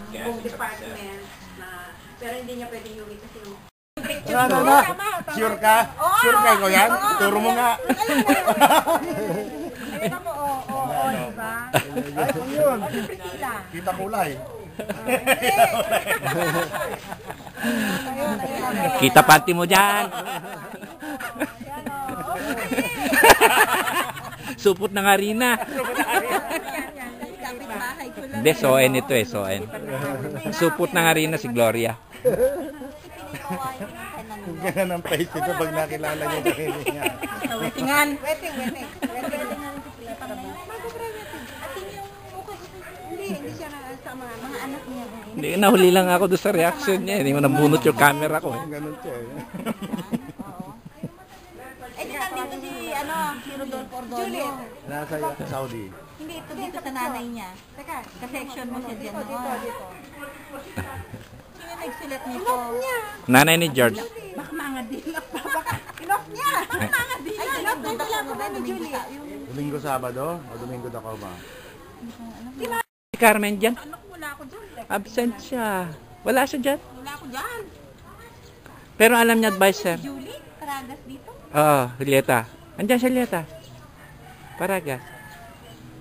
buong department na, pero hindi niya pwedeng yung kasi yung Ano na? Sure ka? Sure ka ko yan? Turo mo nga. Ayun mo, oo, diba? Ay, kung yun. Kita kulay. Kita panty mo dyan. Supot ng harina. Hindi, soen ito eh, soen. Supot ng harina si Gloria. Kung gano'n ang face ito pag nakilala niyo sa niya. Wetingan. Weting. Hindi siya sa mga anak niya. Hindi, nahuli lang ako doon sa reaction niya. Hindi mo nabunot yung camera ko. Ganun siya eh. Di nandito si Rodolfo Ordonio. Nasa Saudi. Hindi, ito dito sa nanay niya. Teka, ka-section mo siya dyan. Dito. Sino nagsulat nito? Nanay ni George. Baka mga dilak pa. Inoff niya. Baka mga dilak. Ay, inoff na sila mo ba ni Julie? Domingo Sabado o Domingo Dako ba? Si Carmen dyan. Anak wala ako dyan. Absent siya. Wala siya dyan. Wala ako dyan. Pero alam niya advisor. Julie, Paragas dito. Oo, Julieta. Andiyan si Julieta. Paragas.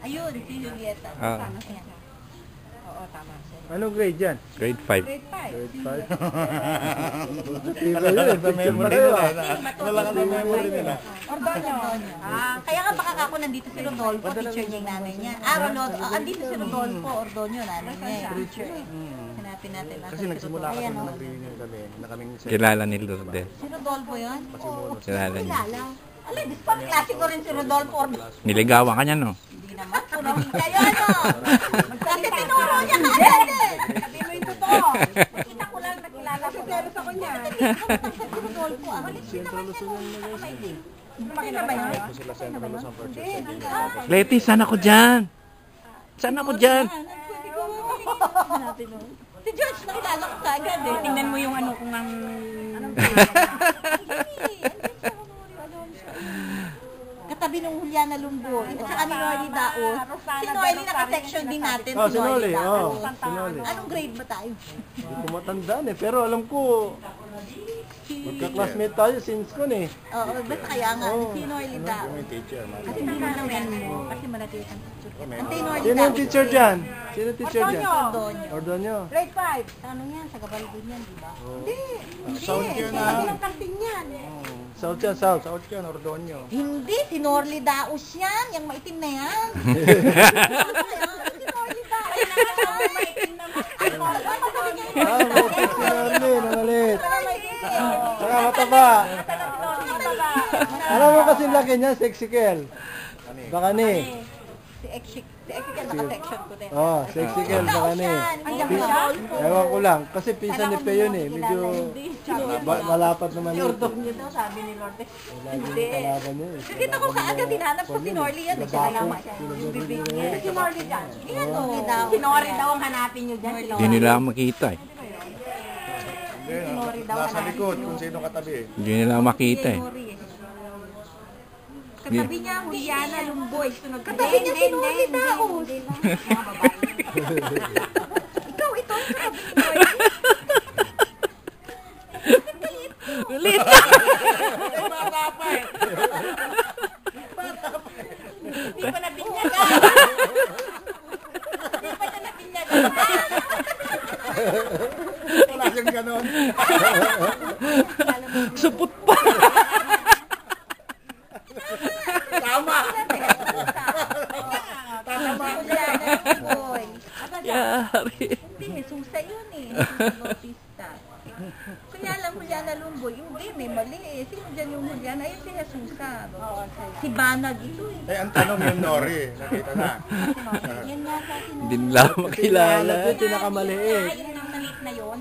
Ayun, si Julieta. Oo. Tama siya. Oo, tama siya. Anong grade yan? Grade 5. Grade 5. Grade 5. Tira yun, sa memory nila. Wala ka sa memory nila. Ordonio. Kaya nga baka ako nandito si Rodolfo, teacher niya yung nanay niya. Andito si Rodolfo, Ordonio, nanay niya. Teacher eh. Hanapin natin. Kasi nagsimula kasi nung nag-reunion kami, na kaming Kilala ni Lourdes. Si Rodolfo yun? Oo. Kilala niya. Alay, di pa klase ko rin si Rodolfo Ordonio. Niligawan ka niya, no? Hindi naman, punahin kayo, ano? Kasi tinuro niya ka, sabi mo yung totoo. Kita ko lang nakilala ko. Pero sa kanya. Si Rodolfo, hindi naman siya nung amazing. Makina ba yun? sila Central Luzon Purchase. Leti, saan ako dyan? Saan ako dyan? Si George, nakilala ko kagad eh. Tingnan mo yung ano kung ang... Katabi ng Juliana Lumboy. At saka ni Norly Daos. Si Norly naka-section din natin. Oh, si Norly. Daos. Oh, si Norly. Anong grade ba tayo? Hindi ko matandaan eh, pero alam ko, magka-classmate tayo since ko eh. Oo, basta kaya nga. Si Norly Daos. Yung teacher, Kasi hindi mo nang mo. Kasi malaki ang teacher. Antay Norly Sino yung teacher dyan? Sino yung teacher dyan? Ordonio. Ordonio. Grade 5. Sa ano yan? Sa Gabaldo yan, di ba? Hindi. South yun Sa ah. ng kantin yan. South yan, South. South yun, Ordonio. Hindi, si Norly Daos yan. Yung maitim na yan. Si Norly Daos. Ay, maitim naman. Ah, mapit si Norly, nangalit. Saka mataba. Alam mo kasi laki niya, sexy girl. Baka ni. Si Exical naka-section ko din. Oh, sexy girl, baka ni. Ewan ko lang, kasi pinsan ni Pe yun eh. Medyo malapat naman yun. Ordonio daw, sabi ni Lourdes. Lagi yung kalaban niya eh. Nakita ko kaagad, hinanap ko si Norly yan. Sinalama siya. Yung bibig niya. Si Norly dyan. Yan o. Si Norly daw ang hanapin nyo dyan. Hindi nila ako makita eh. Nasa likod kung sino katabi eh. Hindi nila ako makita eh. Katabi niya ang Juliana Lumboy. Katabi niya si Norly Daos. Ikaw, ito. Ulit! Hindi pa nabinyagan. Hindi pa na nabinyagan. Wala siyang ganon. Supot pa! Tama! Tama ko dyan. Yari. Hindi, susa yun eh. Bautista. Kaya lang Juliana Lumboy, hindi, may mali eh. Sino dyan yung Juliana? Ayun si Jesusa. Si Banag ito eh. Eh, ang tanong yung Nori. Nakita na. Yan nga sa si Hindi nila ako makilala. Ito pinakamaliit. Ayun ang maliit na yun.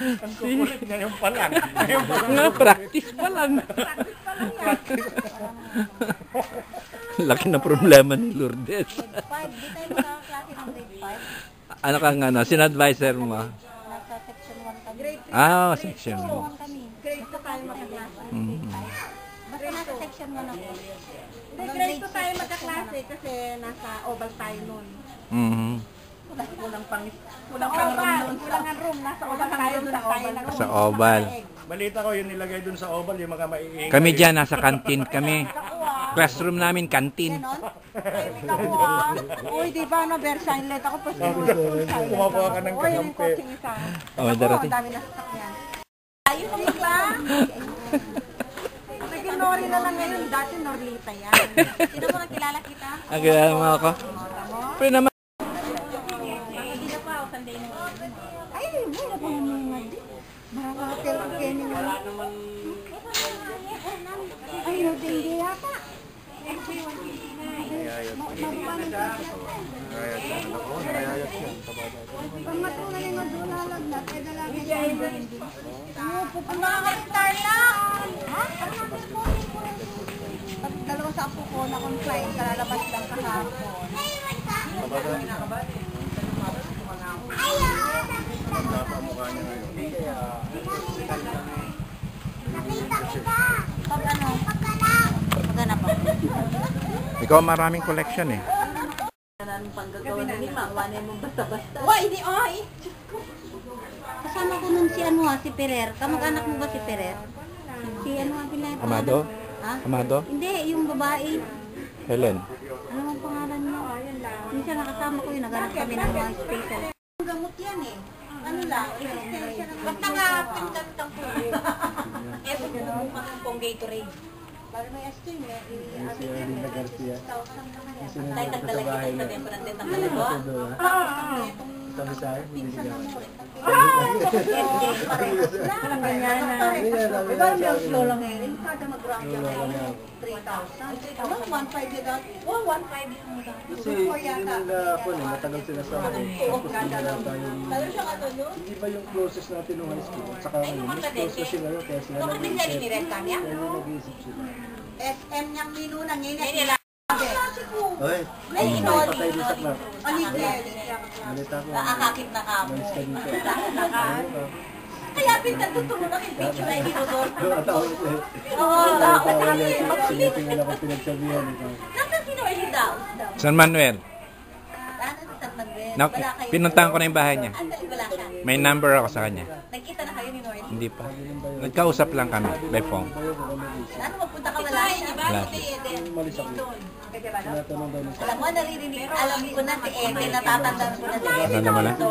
Ang kukulit ngayon pa lang. Ngayon pa lang. Nga, practice pa lang. Laki na problema ni Lourdes. Grade 5. Di tayo makaklase ng grade 5. Ano kang ano, sin-advisor mo? Nasa section 1 kami. Grade 3. Ah, section Section 1 kami. Grade 2 tayo makaklase. Grade 5. Basta nasa section 1 ako. Grade 2 tayo magkaklase kasi nasa oval tayo nun. Mhm. Kulang pang room nun. Kulang ang room. Nasa oval tayo nun tayo. Sa oval. Balita ko yung nilagay dun sa oval, yung mga maiingay. Kami dyan, nasa kantin kami. Classroom namin, kantin. Uy, di ba no, Versailles? Ako pa Kumakuha ka ng kakampi. Oh, may darating. Dami na sasakyan. Ayun, di ba? Sige, Nori na lang ngayon. Dati Norlita yan. Sino mo nakilala kita? Ang kilala mo ako? Pero naman. Hindi na pa, o Sunday mo. Ay, wala pa mga di. Makakatil ang Kenny mo. Ay, hindi yata. Pamatungan yung madulalag na, kaya dalagin siya. Ang mga kapitar lang! Dalawa sa apo ko na compline, kalalabas lang kahapon. Magana pa. Ikaw maraming collection eh. Wa, hindi, ay! Kasama ko nun si si Perer. Kamag-anak mo ba si Perer? Si ang pinay. Amado? Ha? Amado? Hindi, yung babae. Helen. Ano ang pangalan niya? Minsan nakasama ko yun, naghanap kami ng mga special. Ang gamot yan eh. Ano lang, existensya ng basta nga, pingkantang po. Eh, pagbubukan ng pong Gatorade. Para may asto yun, Si Erlina Garcia. Tayo tagdalagay ito sa tempo ng tetang dalawa. Sabi sa akin, hindi siya. Parang ganyan na. Ikaw yung slow lang eh. Kada mag-round yung 3,000. 1,500 yun dati. 1,500 yun dati. Kasi nila po matagal sila sa akin. Tapos nila tayo. Hindi ba yung closest natin nung high school? At saka ngayon, mas close na sila yun. Kaya sila nag-iisip. Kaya nag-iisip sila. SM niyang minunang yun. Oy, Ay, hindi Noli. patay din sa club. Balita ko. Nakakakit na ka mo. Malis ka dito. Kaya pinsan tutulungan yung picture na hinudor. Tawag ko eh. Oo, Tawag niya. Sinitingnan ako pinagsabihan. Nasaan si Noel daw? San Manuel. Ano sa San Manuel? Na, Wala kayo. pinuntahan ko na yung bahay niya. Wala siya. May number ako sa kanya. Nagkita na kayo ni Noel? Hindi pa. Nagkausap lang kami by phone. Ano magpunta ka wala? Wala. Umalis ako. Tinatanong daw niya. Alam mo, naririnig, alam ko na si Ete, natatandaan ko na si Ete. Ano naman Kasi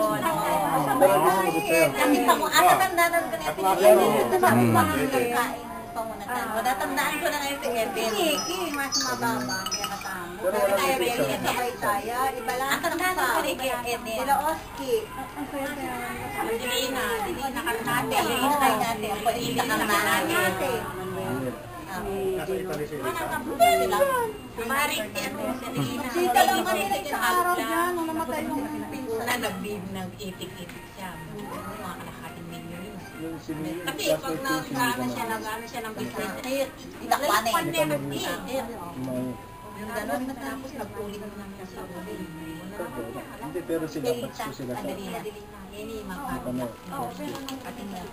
natatandaan ko na si Ete. Pangkain. Pamunatan. Natatandaan ko na ngayon si Ete. Kiki, mas mababa. Kaya katama. Pero wala Kaya nang isa. sabay tayo. Iba lang. Ang tandaan ko ni Ete. Sila Oski. Dilina ka natin. Dilina natin. Dilina ka natin. Nasa Italy sila. Maring Ete. Sita lang kami sa araw dyan. Nung namatay yung pinsan. Na nag-itik-itik siya. Mga kalakating ninyo yun. Yung sini- Kasi pag classmate ko, nag-ano siya ng business, ay, idakpan eh. Yung gano'n, tapos nag-ulit na lang siya sa uli. Hindi, pero sila, batch ko sila sa Adelina. Yan yung mga ano. ating mga